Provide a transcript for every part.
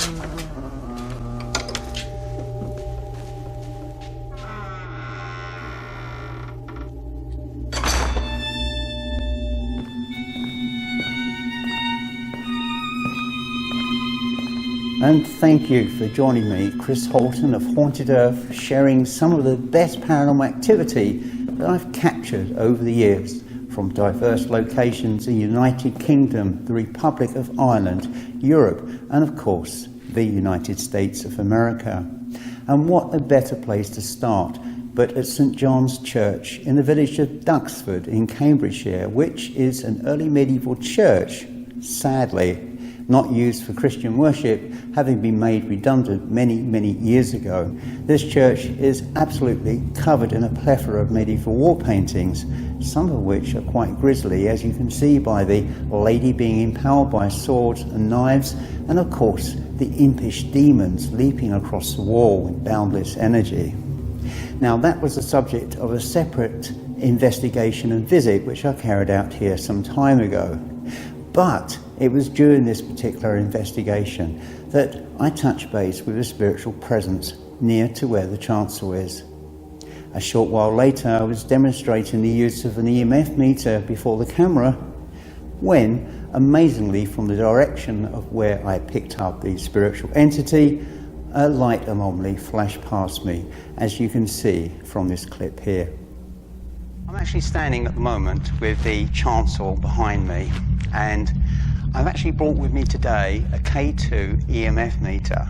And thank you for joining me, Chris Halton of Haunted Earth, sharing some of the best paranormal activity that I've captured over the years from diverse locations in the United Kingdom, the Republic of Ireland, Europe, and of course, the United States of America. And what a better place to start but at St John's Church in the village of Duxford in Cambridgeshire, which is an early medieval church, sadly not used for Christian worship, having been made redundant many years ago. This church is absolutely covered in a plethora of medieval war paintings, some of which are quite grisly, as you can see by the lady being impaled by swords and knives, and of course the impish demons leaping across the wall with boundless energy. Now, that was the subject of a separate investigation and visit which I carried out here some time ago. But it was during this particular investigation that I touched base with a spiritual presence near to where the chancel is. A short while later, I was demonstrating the use of an EMF meter before the camera when, amazingly, from the direction of where I picked up the spiritual entity, a light anomaly flashed past me, as you can see from this clip here. I'm actually standing at the moment with the chancel behind me, and I've actually brought with me today a K2 EMF meter.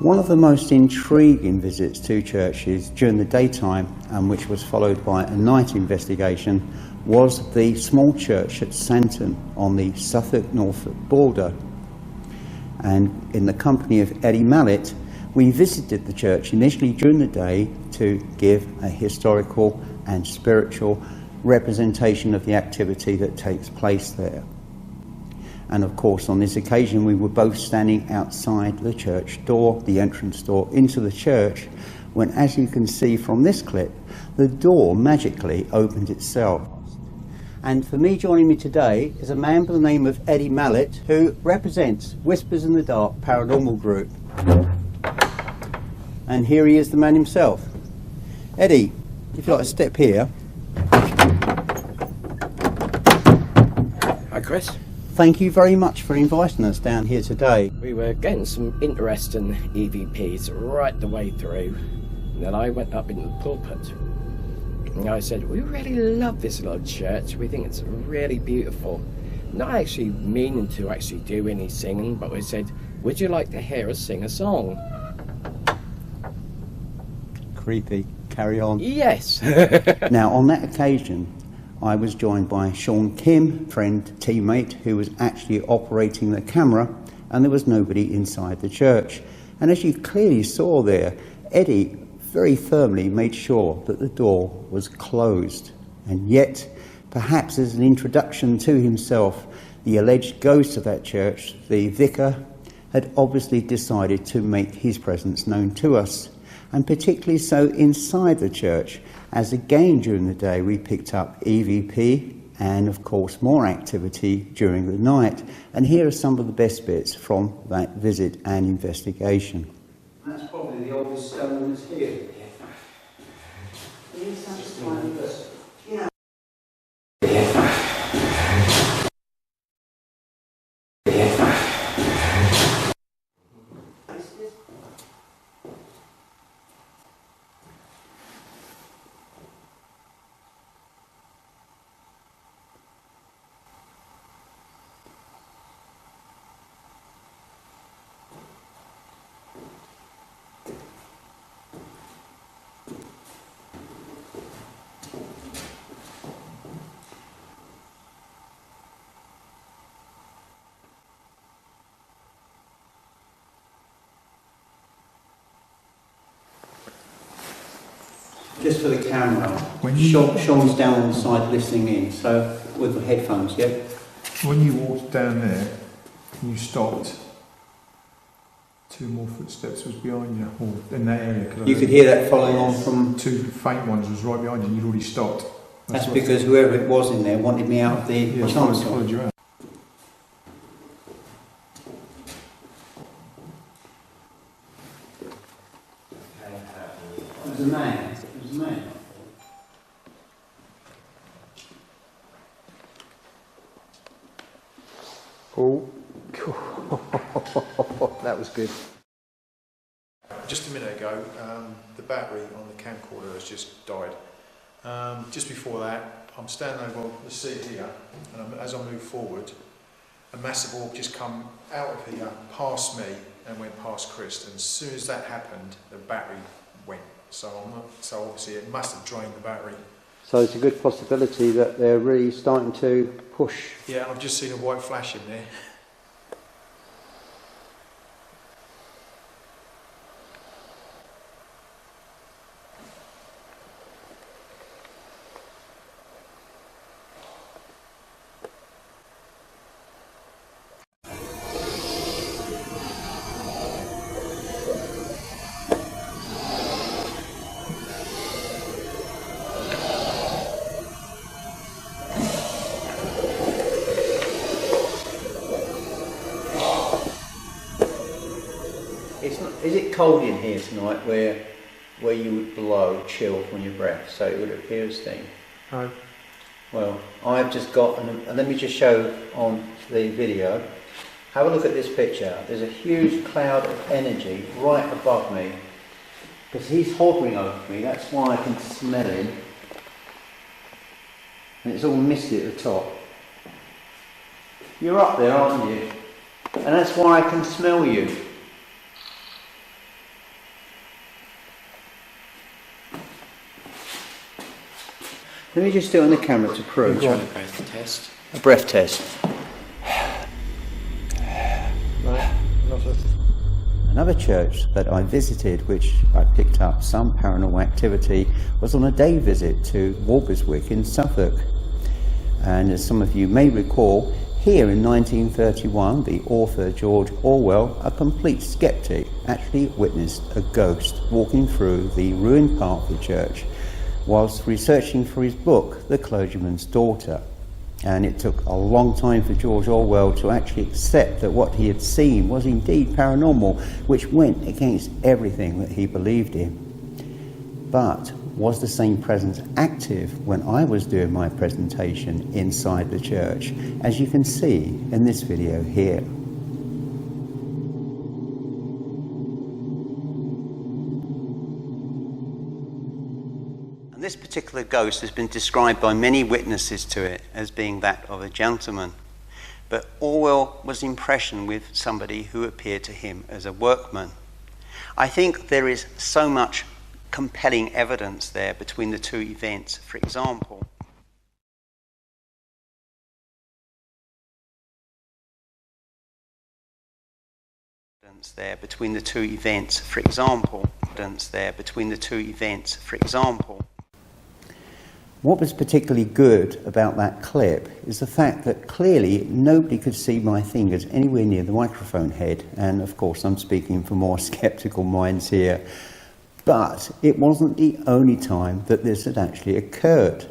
One of the most intriguing visits to churches during the daytime, and which was followed by a night investigation, was the small church at Santon on the Suffolk-Norfolk border. And in the company of Eddie Malevolent, we visited the church initially during the day to give a historical and spiritual representation of the activity that takes place there. And of course, on this occasion, we were both standing outside the church door, the entrance door into the church, when, as you can see from this clip, the door magically opened itself. And for me, joining me today is a man by the name of Eddie Malevolent, who represents Whispers in the Dark Paranormal Group. And here he is, the man himself. Eddie, if you'd like to step here. Hi, Chris. Thank you very much for inviting us down here today. We were getting some interesting EVPs right the way through, and then I went up into the pulpit and I said, we really love this little church, we think it's really beautiful. Not actually meaning to actually do any singing, but we said, would you like to hear us sing a song? Creepy. Carry on. Yes. Now, on that occasion, I was joined by Sean Kim, friend, teammate, who was actually operating the camera, and there was nobody inside the church. And as you clearly saw there, Eddie very firmly made sure that the door was closed. And yet, perhaps as an introduction to himself, the alleged ghost of that church, the vicar, had obviously decided to make his presence known to us, and particularly so inside the church, as again during the day we picked up EVP and of course more activity during the night. And here are some of the best bits from that visit and investigation. That's probably the oldest stone that's here. Yeah. Just for the camera. When you- Sean's down on the side listening in, so with the headphones, yeah? When you walked down there, you stopped. 2 more footsteps was behind you, or in that area. You could hear that following on from... 2 faint ones was right behind you, and you'd already stopped. That's because whoever it was in there wanted me out of the chancel. Followed you out. It was a man. It was a man. Oh, that was good. Just a minute ago, the battery on the camcorder has just died. Just before that, I'm standing over the seat here, and as I move forward, a massive orb just come out of here, past me, and went past Chris. And as soon as that happened, the battery went. So obviously it must have drained the battery. So it's a good possibility that they're really starting to push. Yeah, and I've just seen a white flash in there. Is it cold in here tonight where you would blow chill from your breath, so it would appear as thing? No. Well, I've just got, and let me just show on the video. Have a look at this picture. There's a huge cloud of energy right above me, because he's hovering over me. That's why I can smell him. And it's all misty at the top. You're up there, aren't you? And that's why I can smell you. Let me just do it on the camera to prove. Try a breath test. A breath test. Another church that I visited, which I picked up some paranormal activity, was on a day visit to Walberswick in Suffolk. And as some of you may recall, here in 1931, the author George Orwell, a complete skeptic, actually witnessed a ghost walking through the ruined part of the church whilst researching for his book, The Clergyman's Daughter. And it took a long time for George Orwell to actually accept that what he had seen was indeed paranormal, which went against everything that he believed in. But was the same presence active when I was doing my presentation inside the church, as you can see in this video here? This particular ghost has been described by many witnesses to it as being that of a gentleman. But Orwell was impressioned with somebody who appeared to him as a workman. I think there is so much compelling evidence there between the two events. For example, what was particularly good about that clip is the fact that clearly nobody could see my fingers anywhere near the microphone head, and of course I'm speaking for more sceptical minds here, but it wasn't the only time that this had actually occurred.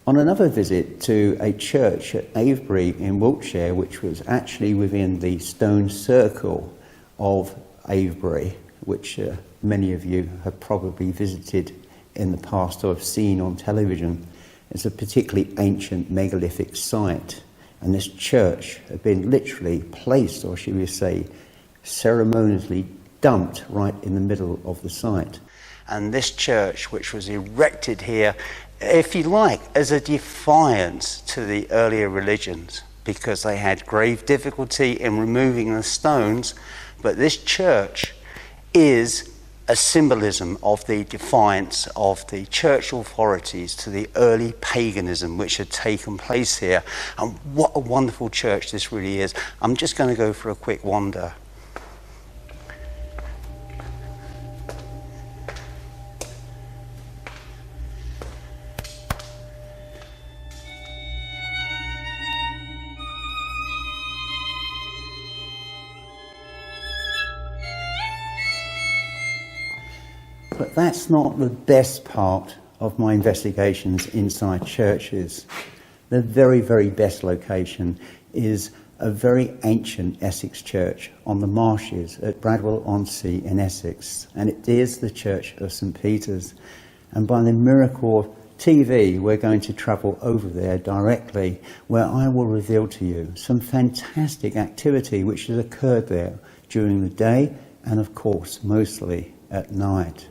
On another visit to a church at Avebury in Wiltshire, which was actually within the stone circle of Avebury, which many of you have probably visited in the past or have seen on television. It's a particularly ancient megalithic site, and this church had been literally placed, or should we say, ceremoniously dumped right in the middle of the site. And this church, which was erected here, if you like, as a defiance to the earlier religions, because they had grave difficulty in removing the stones, but this church is a symbolism of the defiance of the church authorities to the early paganism which had taken place here. And what a wonderful church this really is. I'm just going to go for a quick wander. But that's not the best part of my investigations inside churches. The very, very best location is a very ancient Essex church on the marshes at Bradwell-on-Sea in Essex, and it is the Church of St. Peter's. And by the miracle of TV, we're going to travel over there directly, where I will reveal to you some fantastic activity which has occurred there during the day and, of course, mostly at night.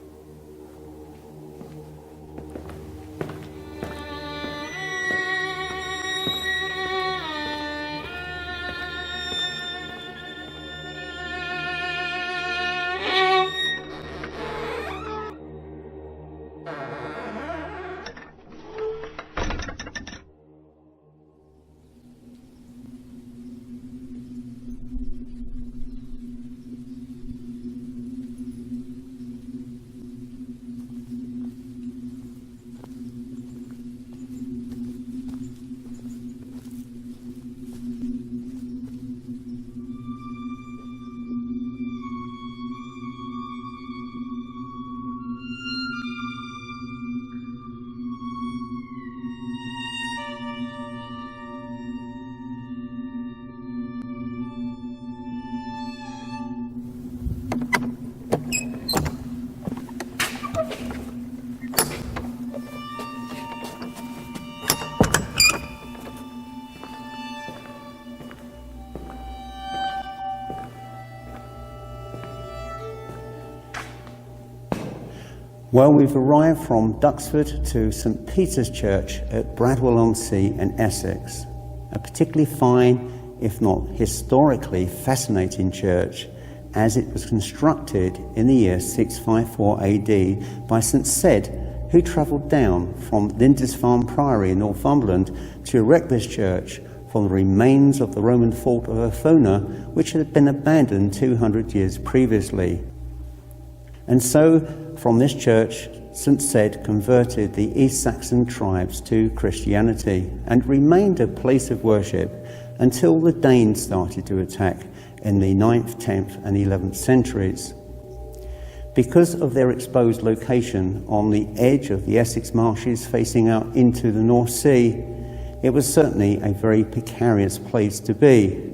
Well, we've arrived from Duxford to St. Peter's Church at Bradwell-on-Sea in Essex, a particularly fine, if not historically fascinating church, as it was constructed in the year 654 AD by St. Cedd, who travelled down from Lindisfarne Priory in Northumberland to erect this church from the remains of the Roman fort of Orfona, which had been abandoned 200 years previously. And so, from this church, St. Cedd converted the East Saxon tribes to Christianity and remained a place of worship until the Danes started to attack in the 9th, 10th and 11th centuries. Because of their exposed location on the edge of the Essex marshes facing out into the North Sea, it was certainly a very precarious place to be.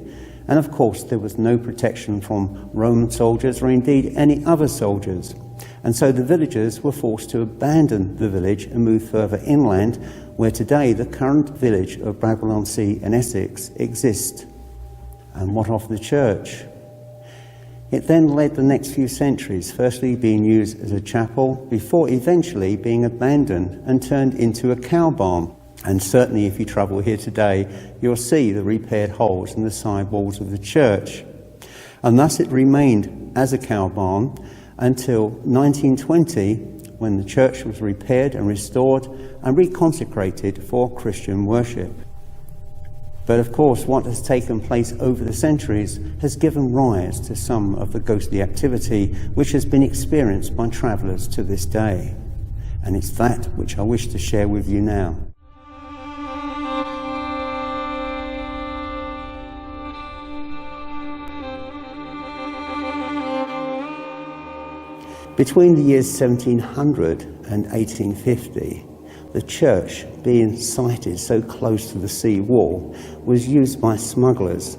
And of course, there was no protection from Roman soldiers or indeed any other soldiers. And so the villagers were forced to abandon the village and move further inland, where today the current village of Bradwell-on-Sea in Essex exists. And what of the church? It then led the next few centuries, firstly being used as a chapel, before eventually being abandoned and turned into a cow barn. And certainly if you travel here today, you'll see the repaired holes in the side walls of the church. And thus it remained as a cow barn until 1920, when the church was repaired and restored and reconsecrated for Christian worship. But of course, what has taken place over the centuries has given rise to some of the ghostly activity which has been experienced by travellers to this day. And it's that which I wish to share with you now. Between the years 1700 and 1850, the church, being sited so close to the sea wall, was used by smugglers.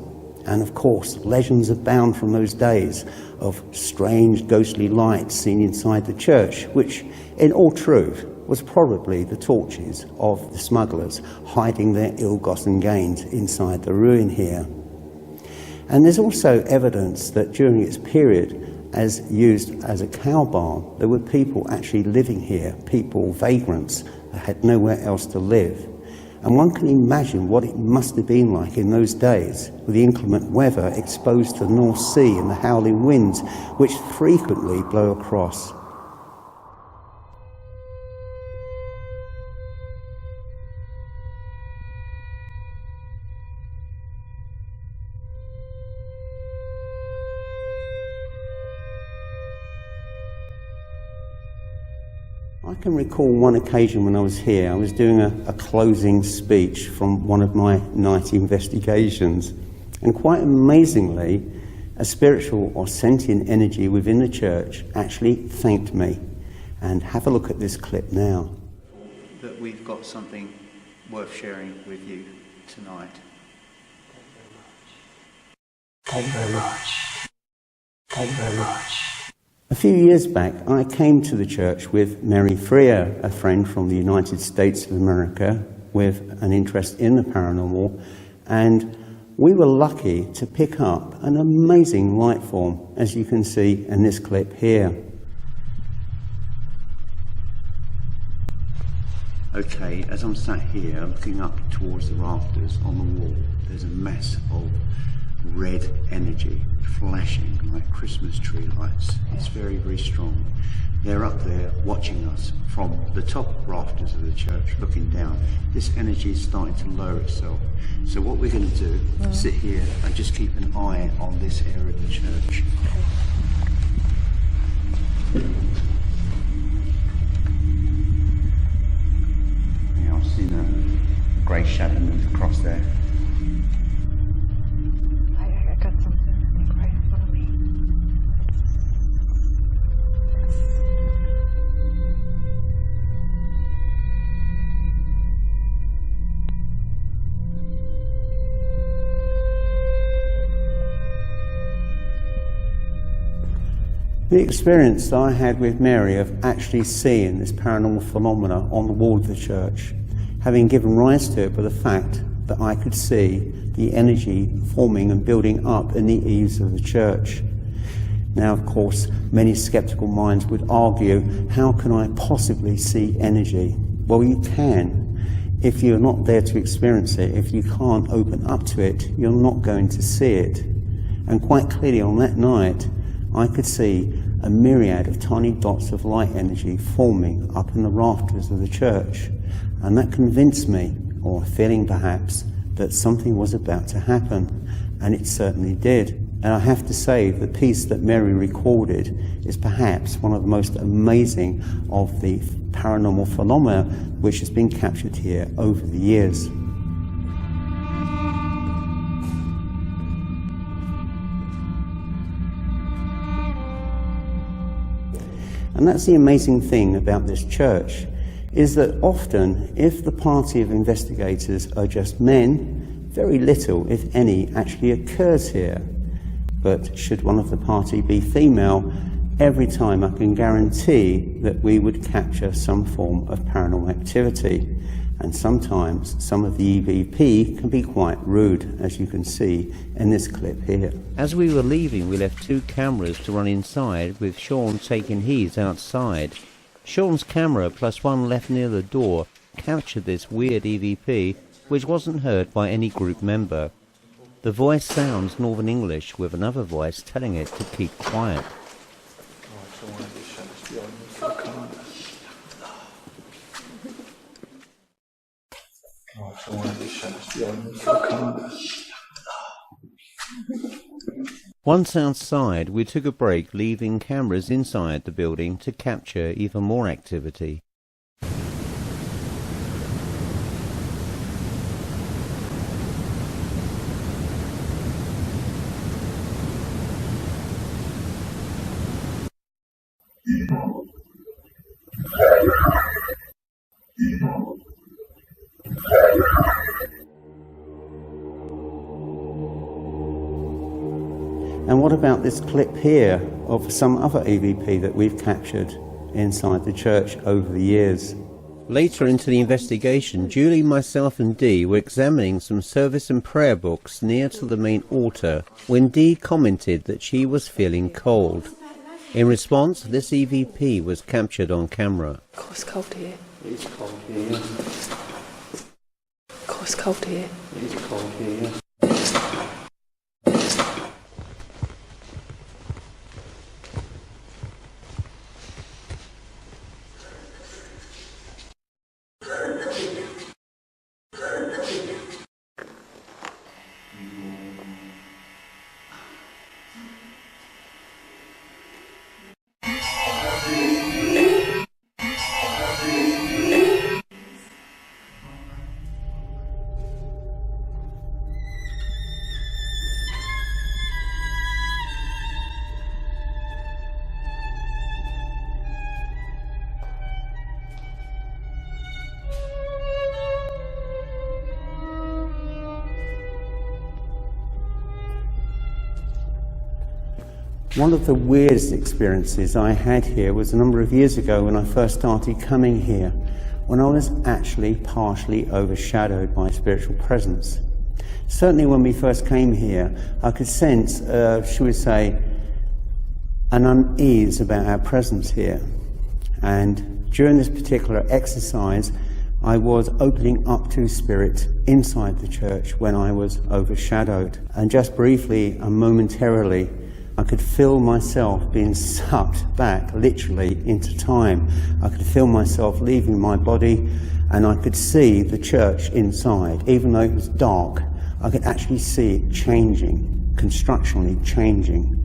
And of course, legends abound from those days of strange ghostly lights seen inside the church, which, in all truth, was probably the torches of the smugglers hiding their ill-gotten gains inside the ruin here. And there's also evidence that during its period, as used as a cow barn, there were people actually living here, people, vagrants, that had nowhere else to live. And one can imagine what it must have been like in those days, with the inclement weather, exposed to the North Sea and the howling winds, which frequently blow across. I can recall one occasion when I was here. I was doing a closing speech from one of my night investigations, and quite amazingly, a spiritual or sentient energy within the church actually thanked me. and have a look at this clip now. That we've got something worth sharing with you tonight. Thank you very much. Thank you very much. A few years back, I came to the church with Mary Freer, a friend from the United States of America, with an interest in the paranormal, and we were lucky to pick up an amazing light form, as you can see in this clip here. Okay, as I'm sat here looking up towards the rafters on the wall, there's a mass of red energy flashing like Christmas tree lights. It's very, very strong. They're up there watching us from the top rafters of the church, looking down. This energy is starting to lower itself. So what we're going to do, sit here and just keep an eye on this area of the church. Yeah, I've seen a grey shadow move across there. I got something, I think, right in front of me. The experience I had with Mary of actually seeing this paranormal phenomena on the wall of the church, having given rise to it by the fact that I could see the energy forming and building up in the eaves of the church. Now, of course, many skeptical minds would argue, how can I possibly see energy? Well, you can. If you're not there to experience it, if you can't open up to it, you're not going to see it. And quite clearly on that night, I could see a myriad of tiny dots of light energy forming up in the rafters of the church. And that convinced me, or a feeling perhaps, that something was about to happen. And it certainly did. And I have to say, the piece that Mary recorded is perhaps one of the most amazing of the paranormal phenomena which has been captured here over the years. And that's the amazing thing about this church, is that often, if the party of investigators are just men, very little, if any, actually occurs here. But should one of the party be female, every time I can guarantee that we would capture some form of paranormal activity. And sometimes some of the EVP can be quite rude, as you can see in this clip here. As we were leaving, we left 2 cameras to run inside, with Sean taking his outside. Sean's camera, plus one left near the door, captured this weird EVP, which wasn't heard by any group member. The voice sounds Northern English, with another voice telling it to keep quiet. Once outside, we took a break, leaving cameras inside the building to capture even more activity. And what about this clip here of some other EVP that we've captured inside the church over the years? Later into the investigation, Julie, myself and Dee were examining some service and prayer books near to the main altar when Dee commented that she was feeling cold. In response, this EVP was captured on camera. Oh, it's cold here. It's cold here. Oh, it's cold here. It's cold here. One of the weirdest experiences I had here was a number of years ago when I first started coming here, when I was actually partially overshadowed by spiritual presence. Certainly when we first came here, I could sense, shall we say, an unease about our presence here. And during this particular exercise, I was opening up to spirit inside the church when I was overshadowed. And just briefly and momentarily, I could feel myself being sucked back, literally, into time. I could feel myself leaving my body, and I could see the church inside. Even though it was dark, I could actually see it changing, constructionally changing,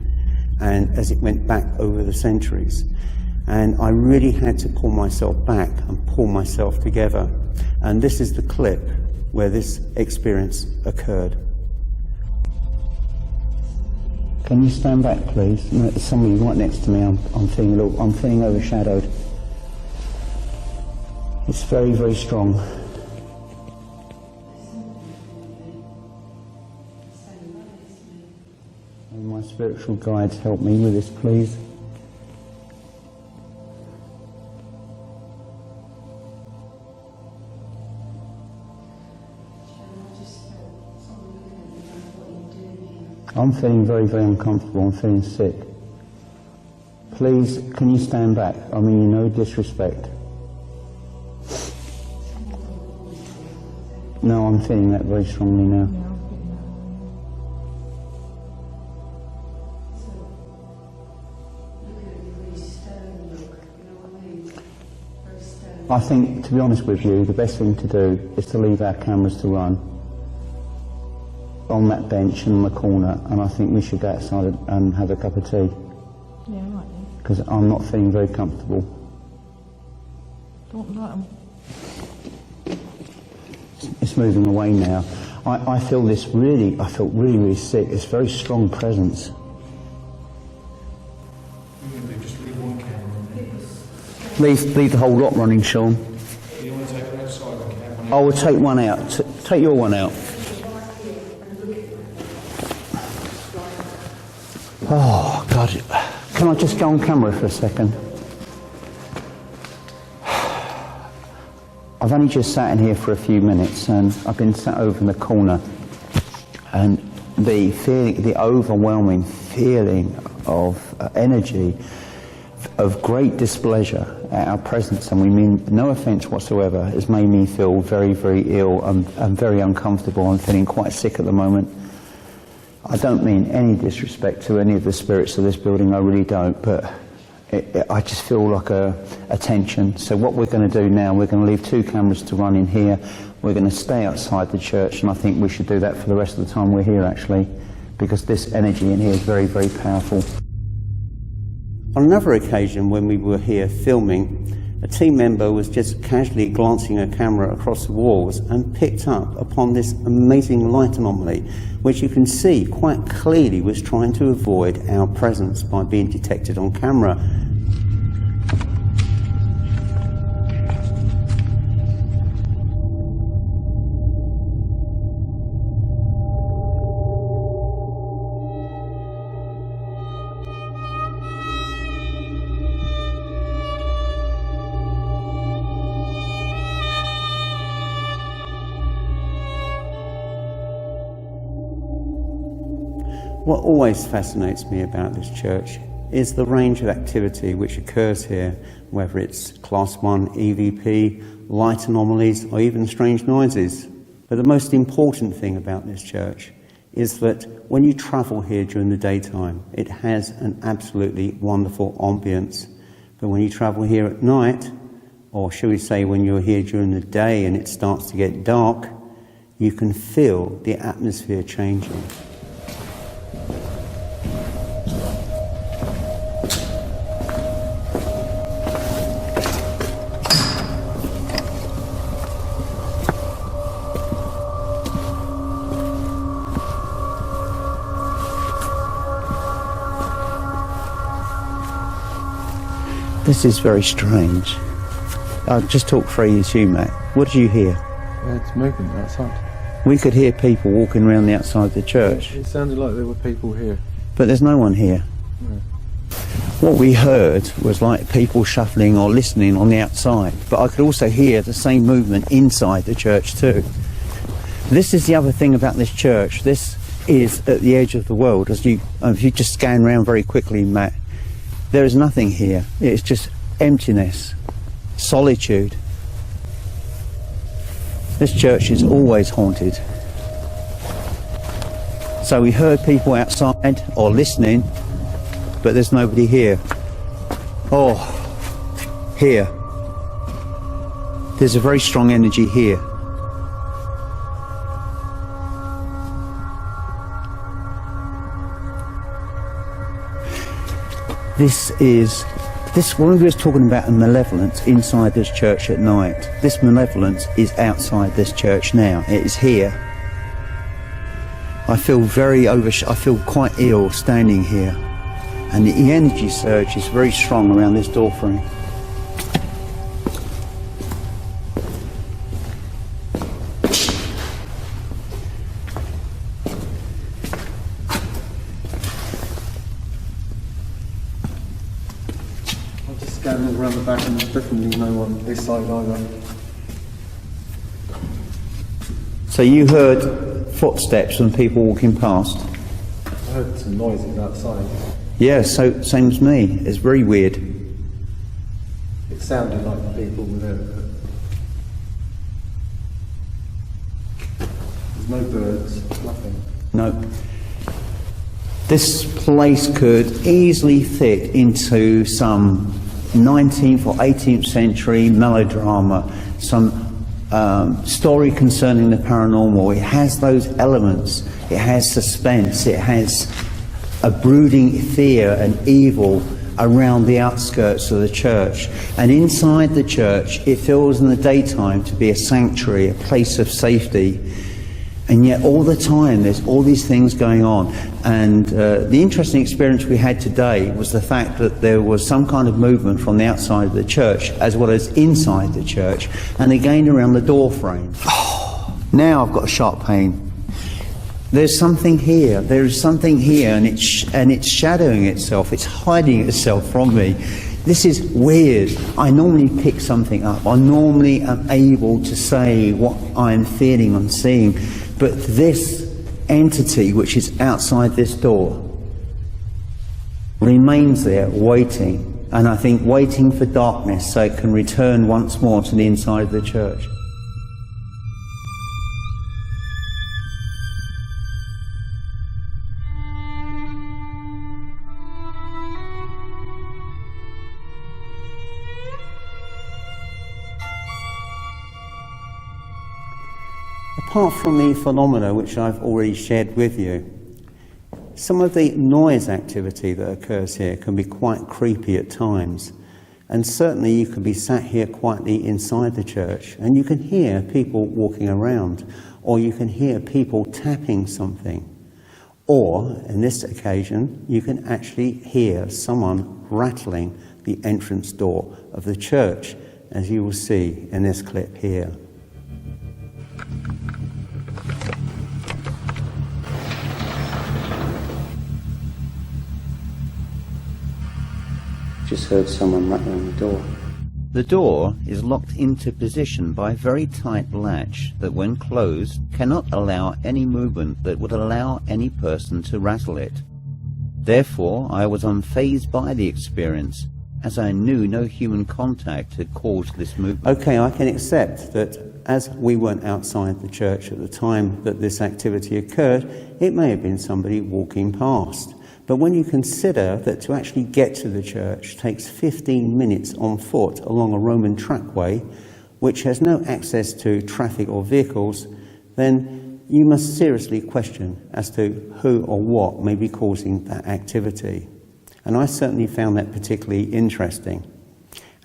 and as it went back over the centuries. And I really had to pull myself back and pull myself together. And this is the clip where this experience occurred. Can you stand back, please? There's somebody right next to me. I'm feeling overshadowed. It's very, very strong. And my spiritual guides help me with this, please. I'm feeling very, very uncomfortable. I'm feeling sick. Please, can you stand back? I mean, no disrespect. No, I'm feeling that very strongly now. I think, to be honest with you, the best thing to do is to leave our cameras to run on that bench in the corner, and I think we should go outside and have a cup of tea. Yeah, right then. Because I'm not feeling very comfortable. Don't like 'em. It's moving away now. I feel this really, I felt really, really sick. It's very strong presence. Just leave one camera. Leave the whole lot running, Sean. You want to take it outside the camera? I will take one out. Take your one out. Oh, God. Can I just go on camera for a second? I've only just sat in here for a few minutes, and I've been sat over in the corner, and the feeling, the overwhelming feeling of energy, of great displeasure at our presence, and we mean no offence whatsoever, has made me feel very, very ill and very uncomfortable. I'm feeling quite sick at the moment. I don't mean any disrespect to any of the spirits of this building, I really don't, but I just feel like a tension. So what we're going to do now, we're going to leave 2 cameras to run in here. We're going to stay outside the church, and I think we should do that for the rest of the time we're here, actually, because this energy in here is very, very powerful. On another occasion when we were here filming, a team member was just casually glancing a camera across the walls and picked up upon this amazing light anomaly, which you can see quite clearly was trying to avoid our presence by being detected on camera. What always fascinates me about this church is the range of activity which occurs here, whether it's Class 1 EVP, light anomalies, or even strange noises. But the most important thing about this church is that when you travel here during the daytime, it has an absolutely wonderful ambience. But when you travel here at night, or shall we say when you're here during the day and it starts to get dark, you can feel the atmosphere changing. This is very strange. I'll just talk freely to you, Matt. What did you hear? It's movement outside. We could hear people walking around the outside of the church. It sounded like there were people here. But there's no one here. What we heard was like people shuffling or listening on the outside, but I could also hear the same movement inside the church too. This is the other thing about this church. This is at the edge of the world. If you just scan around very quickly, Matt, there is nothing here. It's just emptiness, solitude. This church is always haunted. So we heard people outside or listening, but there's nobody here. Oh, here. There's a very strong energy here. When we was talking about a malevolence inside this church at night, this malevolence is outside this church now. It is here. I feel quite ill standing here, and the energy surge is very strong around this door frame. I'll just scan all around the back, and there's definitely no one this side either. So you heard footsteps and people walking past? I heard some noises outside. Yeah, so same as me. It's very weird. It sounded like people were there. There's no birds, nothing. No. This place could easily fit into some 19th or 18th century melodrama, some story concerning the paranormal. It has those elements. It has suspense. It has a brooding fear and evil around the outskirts of the church. And inside the church, it feels in the daytime to be a sanctuary, a place of safety. And yet all the time there's all these things going on. And the interesting experience we had today was the fact that there was some kind of movement from the outside of the church as well as inside the church, and again around the door frame. Oh, now I've got a sharp pain. There's something here. There is something here, and it's shadowing itself. It's hiding itself from me. This is weird. I normally pick something up. I normally am able to say what I'm feeling and seeing. But this entity, which is outside this door, remains there waiting. And I think waiting for darkness so it can return once more to the inside of the church. Apart from the phenomena which I've already shared with you, some of the noise activity that occurs here can be quite creepy at times. And certainly you can be sat here quietly inside the church and you can hear people walking around, or you can hear people tapping something. Or, in this occasion, you can actually hear someone rattling the entrance door of the church, as you will see in this clip here. Just heard someone rattling the door. The door is locked into position by a very tight latch that, when closed, cannot allow any movement that would allow any person to rattle it. Therefore, I was unfazed by the experience, as I knew no human contact had caused this movement. Okay, I can accept that as we weren't outside the church at the time that this activity occurred, it may have been somebody walking past. But when you consider that to actually get to the church takes 15 minutes on foot along a Roman trackway, which has no access to traffic or vehicles, then you must seriously question as to who or what may be causing that activity. And I certainly found that particularly interesting.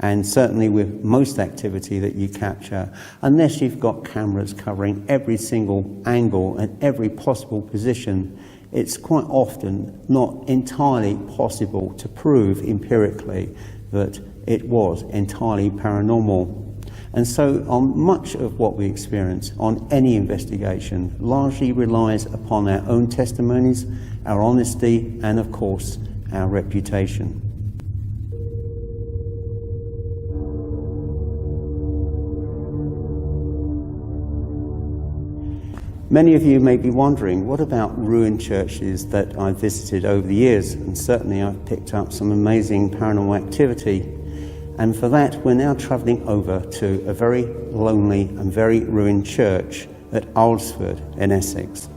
And certainly with most activity that you capture, unless you've got cameras covering every single angle and every possible position, it's quite often not entirely possible to prove empirically that it was entirely paranormal. And so on much of what we experience on any investigation largely relies upon our own testimonies, our honesty, and of course our reputation. Many of you may be wondering, what about ruined churches that I've visited over the years? And certainly I've picked up some amazing paranormal activity. And for that, we're now travelling over to a very lonely and very ruined church at Oldsford in Essex.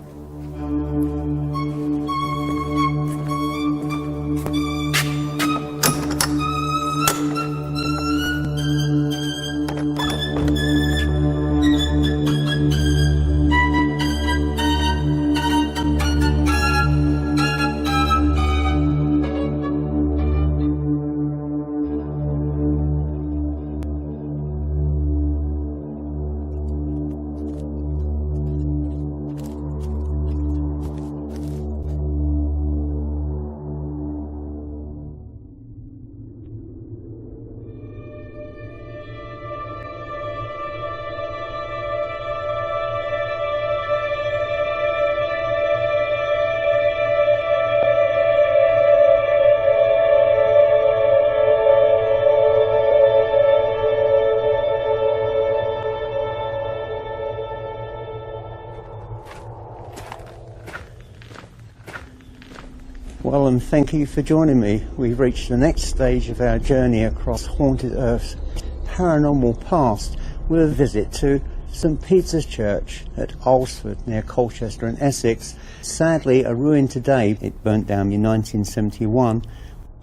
Well, and thank you for joining me. We've reached the next stage of our journey across haunted Earth's paranormal past with a visit to St Peter's Church at Alresford near Colchester in Essex. Sadly a ruin today. It burnt down in 1971,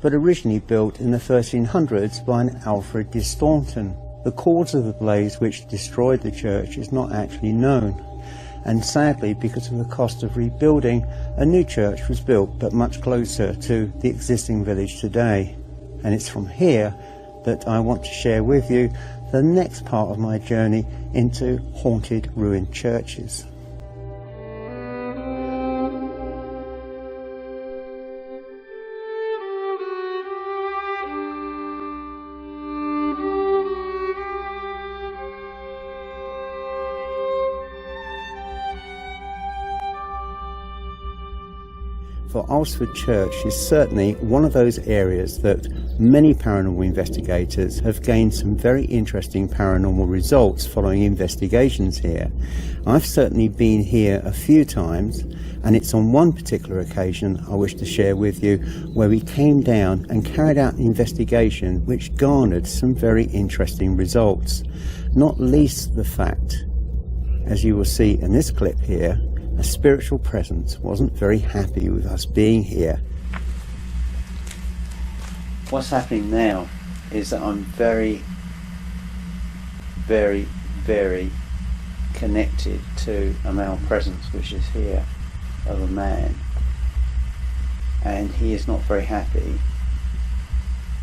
but originally built in the 1300s by an Alfred de Staunton. The cause of the blaze which destroyed the church is not actually known. And sadly, because of the cost of rebuilding, a new church was built, but much closer to the existing village today. And it's from here that I want to share with you the next part of my journey into haunted ruined churches. For Oldsford Church is certainly one of those areas that many paranormal investigators have gained some very interesting paranormal results following investigations here. I've certainly been here a few times, and it's on one particular occasion I wish to share with you where we came down and carried out an investigation which garnered some very interesting results. Not least the fact, as you will see in this clip here, a spiritual presence wasn't very happy with us being here. What's happening now is that I'm very, very, very connected to a male presence which is here, of a man, and he is not very happy,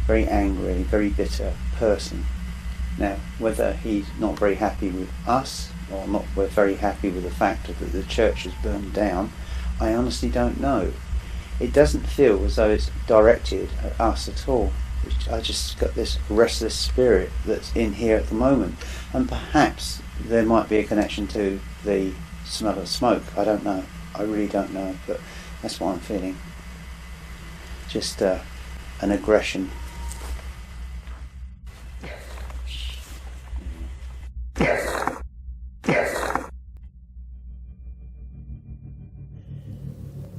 very angry, very bitter person. Now, whether he's not very happy with us or not we're very happy with the fact that the church has burned down, I honestly don't know. It doesn't feel as though it's directed at us at all. I just got this restless spirit that's in here at the moment, and perhaps there might be a connection to the smell of smoke. I don't know. I really don't know, but that's what I'm feeling. Just an aggression.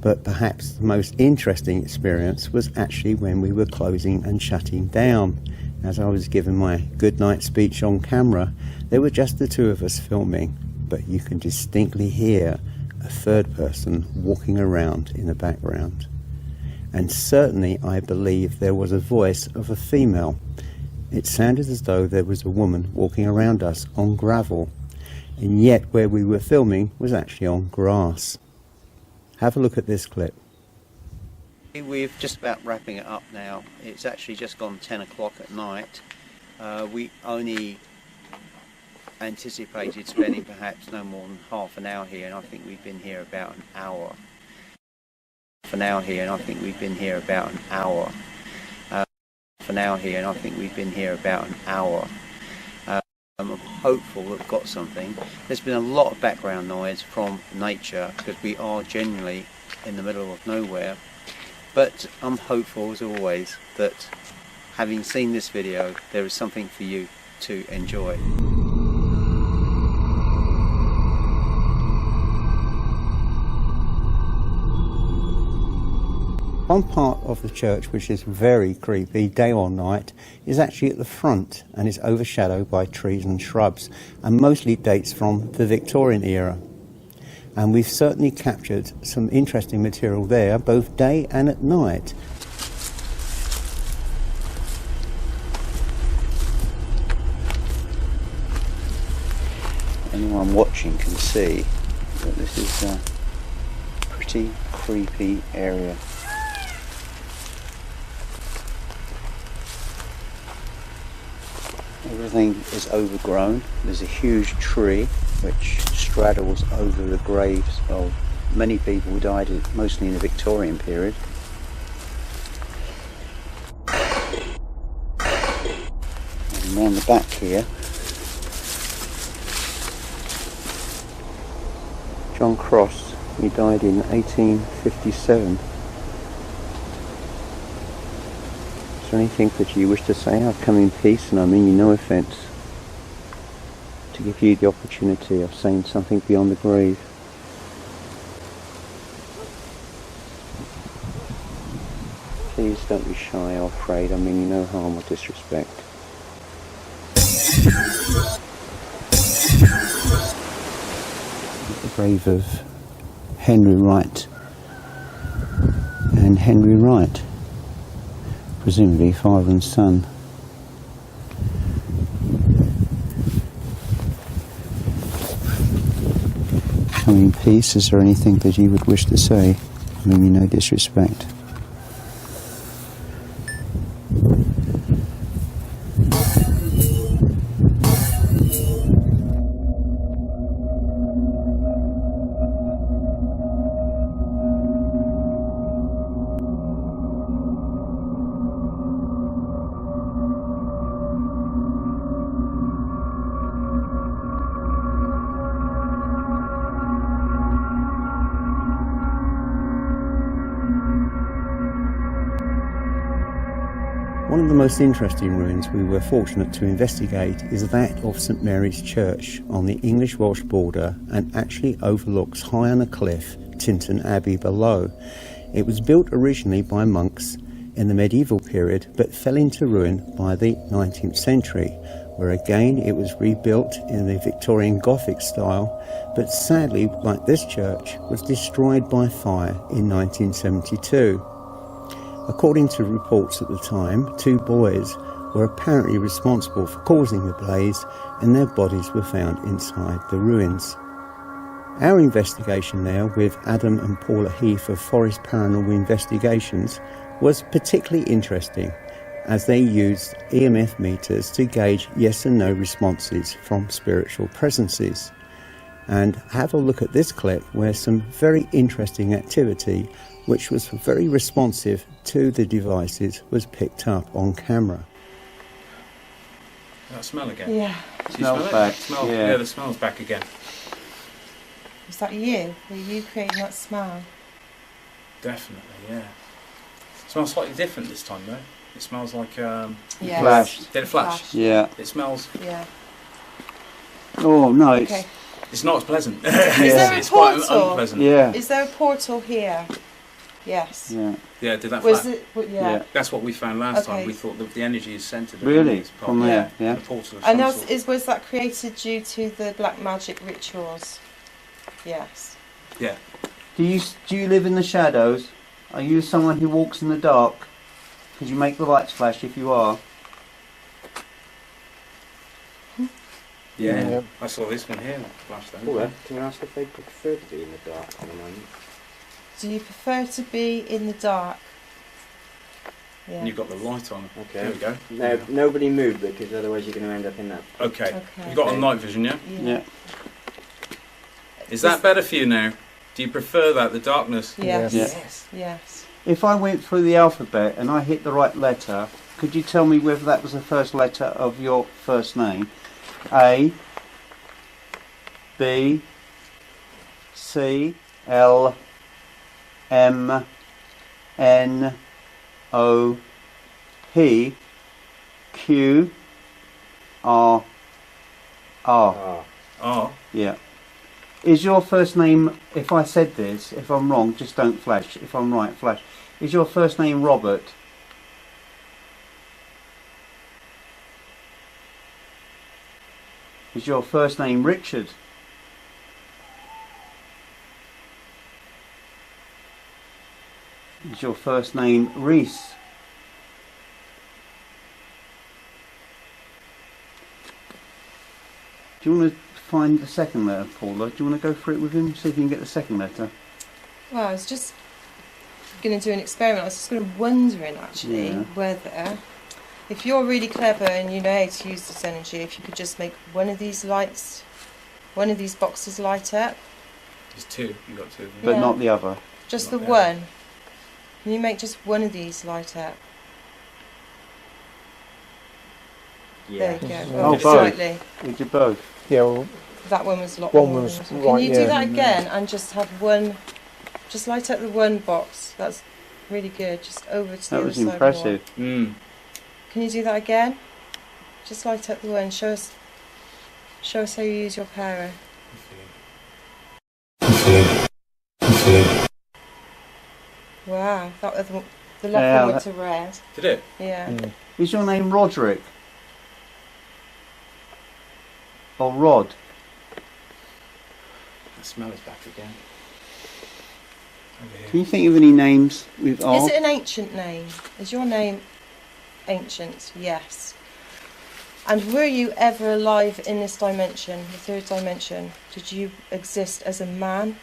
But perhaps the most interesting experience was actually when we were closing and shutting down. As I was giving my goodnight speech on camera, there were just the two of us filming, but you can distinctly hear a third person walking around in the background. And certainly I believe there was a voice of a female. It sounded as though there was a woman walking around us on gravel, and yet where we were filming was actually on grass. Have a look at this clip. We're just about wrapping it up now. It's actually just gone 10 o'clock at night. We only anticipated spending perhaps no more than half an hour here, and I think we've been here about an hour. For now here, and I think we've been here about an hour. For now here, and I think we've been here about an hour. I'm hopeful we've got something. There's been a lot of background noise from nature because we are genuinely in the middle of nowhere, But I'm hopeful, as always, that having seen this video, there is something for you to enjoy. One part of the church which is very creepy, day or night, is actually at the front and is overshadowed by trees and shrubs, and mostly dates from the Victorian era. And we've certainly captured some interesting material there, both day and at night. Anyone watching can see that this is a pretty creepy area. Everything is overgrown. There's a huge tree which straddles over the graves of many people who died mostly in the Victorian period. And around the back here, John Cross, he died in 1857. Is there anything that you wish to say? I've come in peace, and I mean you no offence, to give you the opportunity of saying something beyond the grave. Please don't be shy or afraid. I mean you no harm or disrespect. The grave of Henry Wright and Henry Wright, presumably father and son. Come in peace. Is there anything that you would wish to say? I mean, you no disrespect. One of the most interesting ruins we were fortunate to investigate is that of St Mary's Church on the English-Welsh border, and actually overlooks high on a cliff Tintern Abbey below. It was built originally by monks in the medieval period but fell into ruin by the 19th century, where again it was rebuilt in the Victorian Gothic style, but sadly, like this church, was destroyed by fire in 1972. According to reports at the time, 2 boys were apparently responsible for causing the blaze, and their bodies were found inside the ruins. Our investigation there with Adam and Paula Heath of Forest Paranormal Investigations was particularly interesting, as they used EMF meters to gauge yes and no responses from spiritual presences. And have a look at this clip where some very interesting activity, which was very responsive to the devices, was picked up on camera. That smell again? Yeah. Do you smell it? back. Yeah, the smell's back again. Was that you? Were you creating that smell? Definitely, yeah. It smells slightly different this time though. It smells like Yes. Flashed. Did it flash? Yeah. It smells. Yeah. Oh no, it's Okay. It's not as pleasant. Is there a It's quite portal? unpleasant. yeah. Is there a portal here? Yes. Yeah. Yeah, did that Was flash? it? Yeah. Yeah. That's what we found last Okay. time. We thought that the energy is centred. Really? This part. From there? Yeah. The portal of And some sort. was that created due to the black magic rituals? Yes. Yeah. Do you live in the shadows? Are you someone who walks in the dark? Could you make the lights flash if you are? Yeah. Yeah. I saw this one here flash then. Can you ask if they prefer to be in the dark at the moment? Do you prefer to be in the dark? Yeah. And you've got the light on. Okay. There we go. No, nobody move because otherwise you're going to end up in that. Okay. Okay. You've got a night vision, yeah? Yeah. Is that better for you now? Do you prefer that, the darkness? Yes. Yeah. Yes. If I went through the alphabet and I hit the right letter, could you tell me whether that was the first letter of your first name? A, B, C, L, M, N-O-P-Q-R-R. Oh. Yeah. Is your first name, if I said this, if I'm wrong, just don't flash. If I'm right, flash. Is your first name Robert? Is your first name Richard? Is your first name Reese? Do you want to find the second letter, Paula? Do you want to go through it with him, see if you can get the second letter? Well, I was just going to do an experiment. I was just going to wondering actually whether, if you're really clever and you know how to use this energy, if you could just make one of these lights, one of these boxes light up. There's two. You got two. But not the other. Just Not the the one. Can you make just one of these light up? Yeah. There you go. Oh, Over both. slightly. We did both. Yeah, well, That one was a lot One more. was Can right, you yeah. do that again and just have one? Just light up the one box. That's really good. Just over to the That other was side. impressive. Mm. Can you do that again? Just light up the one. Show us how you use your power. Wow, that was the left Yeah, one went to red. Did it? Yeah. Is your name Roderick? Or Rod? The smell is back again. Over here. Can you think of any names with R? Is it an ancient name? Is your name ancient? Yes. And were you ever alive in this dimension, the third dimension? Did you exist as a man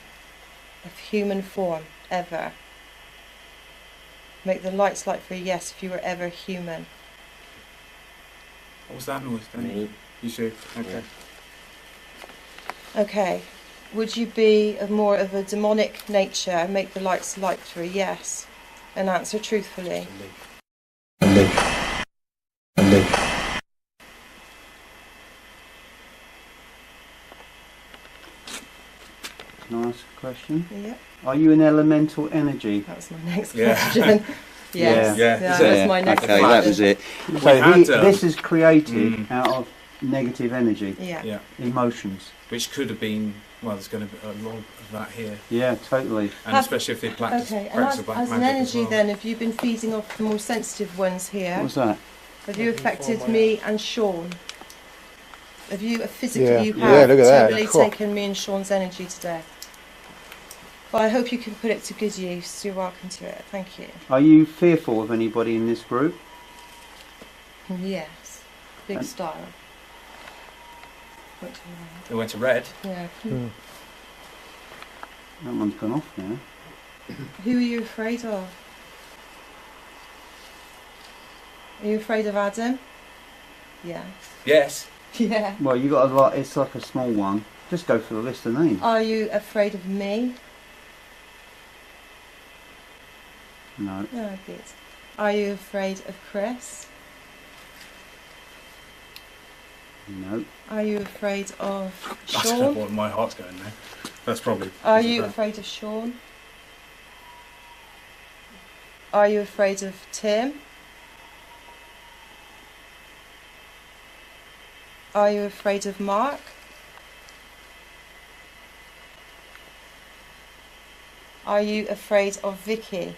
of human form, ever? Make the lights light for a yes if you were ever human. What was that noise? Me. You too? Okay. Okay. Would you be of more of a demonic nature? Make the lights light for a yes. And answer truthfully. Can I ask a question? Yeah. Are you an elemental energy? That was my next Yeah. question. Yes. Yeah. That was my next Okay, question. that was it. We So had, this is created out of negative energy, Yeah. Yeah. emotions. Which could have been, well, there's going to be a lot of that here. Yeah, totally. And especially if they practice, Okay, and practice black as an magic energy as well. then, have you been feeding off the more sensitive ones here? What's that? Have you affected me and Sean? Have you physically, Yeah. you Yeah, have look at that. totally Cool. taken me and Sean's energy today? But I hope you can put it to good use. You're welcome to it. Thank you. Are you fearful of anybody in this group? Yes. Big And- style. Went to They went to red. red. Yeah. That one's gone off now. Who are you afraid of? Are you afraid of Adam? Yeah. Yes. Yeah. Well, you got a lot. It's like a small one. Just go for the list of names. Are you afraid of me? No. No, good. Are you afraid of Chris? No. Are you afraid of I don't know Sean? what my heart's going now. That's probably. Are you afraid of Sean? Are you afraid of Tim? Are you afraid of Mark? Are you afraid of Vicky?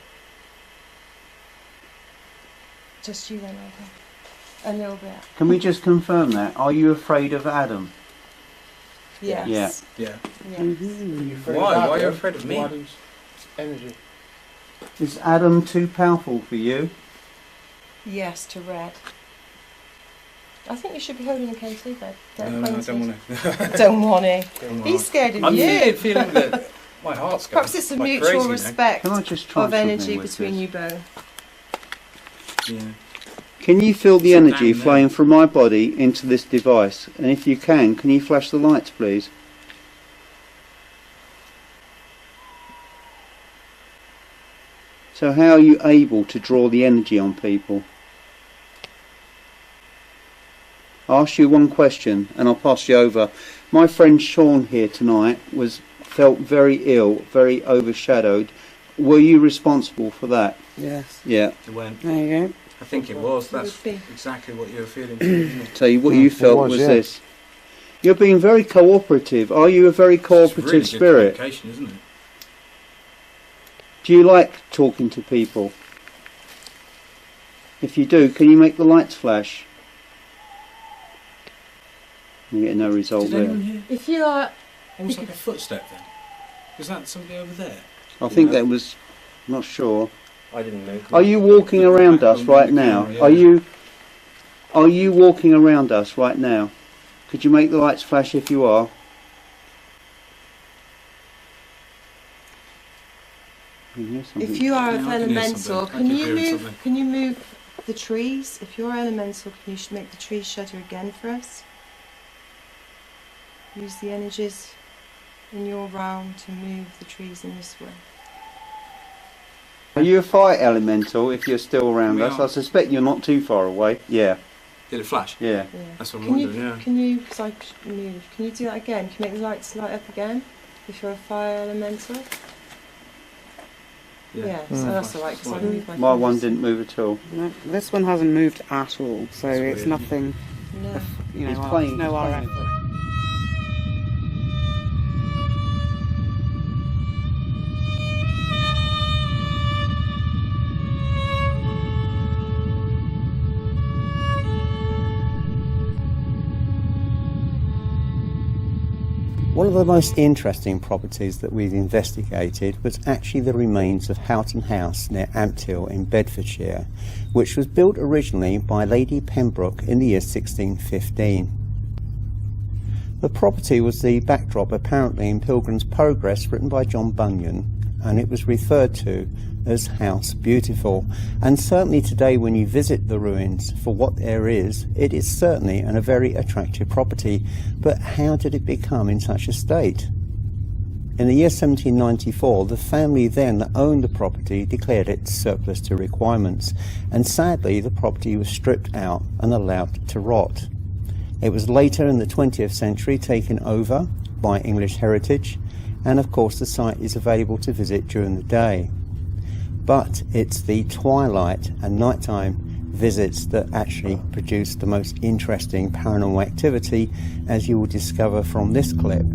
Just you then, Adam. A little bit. Can we just confirm that? Are you afraid of Adam? Yes. Yeah. Yes. Why? Why are you afraid of me? Adam's energy. Is Adam too powerful for you? Yes to red. I think you should be holding the KT bed. No, I don't want to. Don't want to. He's scared of I'm you. feeling that my heart's going. Perhaps it's a like mutual crazy now. respect Can I just try of something energy with between this? you both. Yeah. Can you feel the Sit energy down there. flowing from my body into this device? And if you can you flash the lights, please? So how are you able to draw the energy on people? I'll ask you one question and I'll pass you over. My friend Sean here tonight felt very ill, very overshadowed Were you responsible for that? Yes. Yeah. It went. There you go. I think it was. That's Would be. exactly what you were feeling. Isn't it? So what you felt was, was yeah. this. You're being very cooperative. Are you a very cooperative It's really good spirit? communication, isn't it? Do you like talking to people? If you do, can you make the lights flash? You get no result Did there. anyone hear? If you are, Almost like a footstep then. Was that somebody over there? I think that was. I'm not sure. I didn't move. Are you walking around us right The now? camera, yeah. Are you walking around us right now? Could you make the lights flash if you are? I can hear something. if you are Yeah, I can hear elemental, something. I can keep you hearing move? something. Can you move the trees? If you're elemental, can you make the trees shudder again for us? Use the energies in your realm to move the trees in this way. Are you a fire elemental if you're still around We us? are. I suspect you're not too far away. Yeah, Did it flash? yeah. Yeah. That's what I'm Can you? wondering, yeah. Can you? Because I moved. Can you do that again? Can you make the lights light up again? If you're a fire elemental. Yeah. So that's alright. Because I moved my. My one fingers. didn't move at all. No, this one hasn't moved at all, so That's it's weird. nothing. No. You know, It's playing. no it's RF. playing. One of the most interesting properties that we've investigated was actually the remains of Houghton House near Ampthill in Bedfordshire, which was built originally by Lady Pembroke in the year 1615. The property was the backdrop apparently in Pilgrim's Progress written by John Bunyan, and it was referred to as House Beautiful. And certainly today when you visit the ruins for what there is, it is certainly a very attractive property. But how did it become in such a state? In the year 1794, the family then that owned the property declared it surplus to requirements, and sadly the property was stripped out and allowed to rot. It was later in the 20th century taken over by English Heritage, and of course the site is available to visit during the day. But it's the twilight and nighttime visits that actually produce the most interesting paranormal activity, as you will discover from this clip.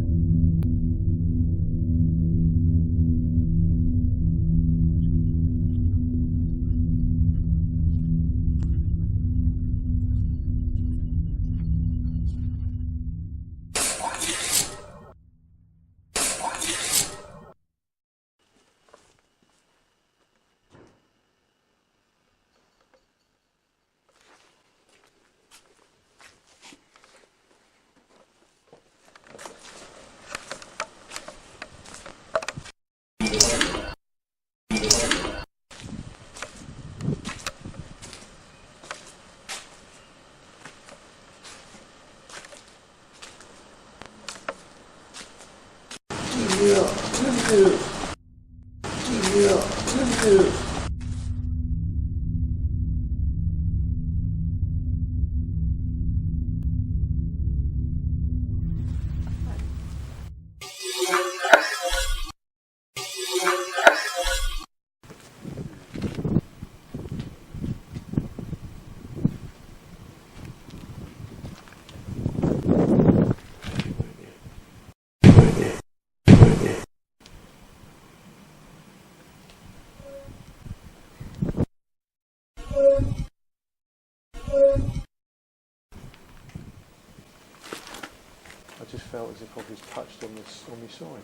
I just felt as if I was touched on my side.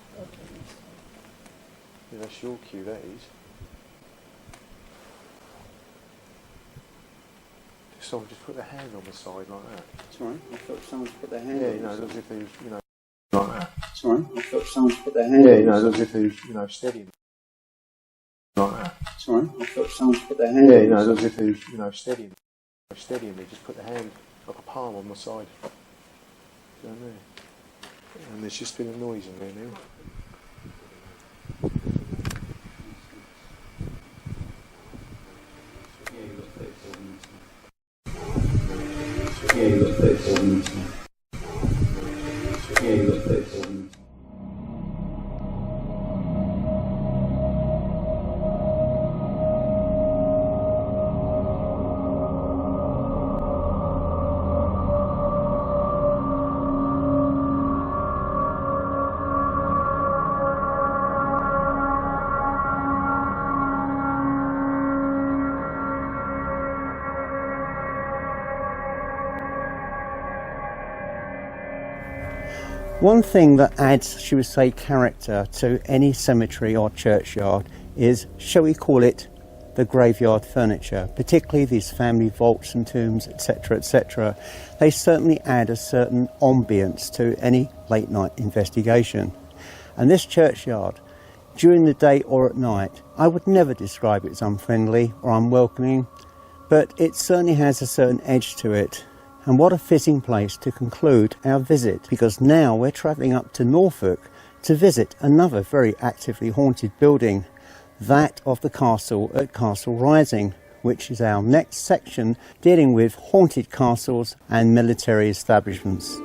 Yeah, that's your cue, that is. Someone just put their hand on the side like that. Sorry, I thought someone put their hand Yeah, on you know, the as side. if they was, like that. Sorry, I thought someone put their hand Yeah, on you know, the as side. if they was, steadying. Like that. Sorry, I thought someone put their hand Yeah, on you know, the as side. if they was, steadying. Steadying, they just put their hand like a palm on the side. Do you know what I mean? And there's just been a noise in there now. Yeah, you got 34 minutes now. Yeah, you got 34 minutes. One thing that adds, shall we say, character to any cemetery or churchyard is, shall we call it, the graveyard furniture, particularly these family vaults and tombs, etc., etc. They certainly add a certain ambience to any late night investigation. And this churchyard, during the day or at night, I would never describe it as unfriendly or unwelcoming, but it certainly has a certain edge to it. And what a fitting place to conclude our visit, because now we're travelling up to Norfolk to visit another very actively haunted building, that of the castle at Castle Rising, which is our next section dealing with haunted castles and military establishments.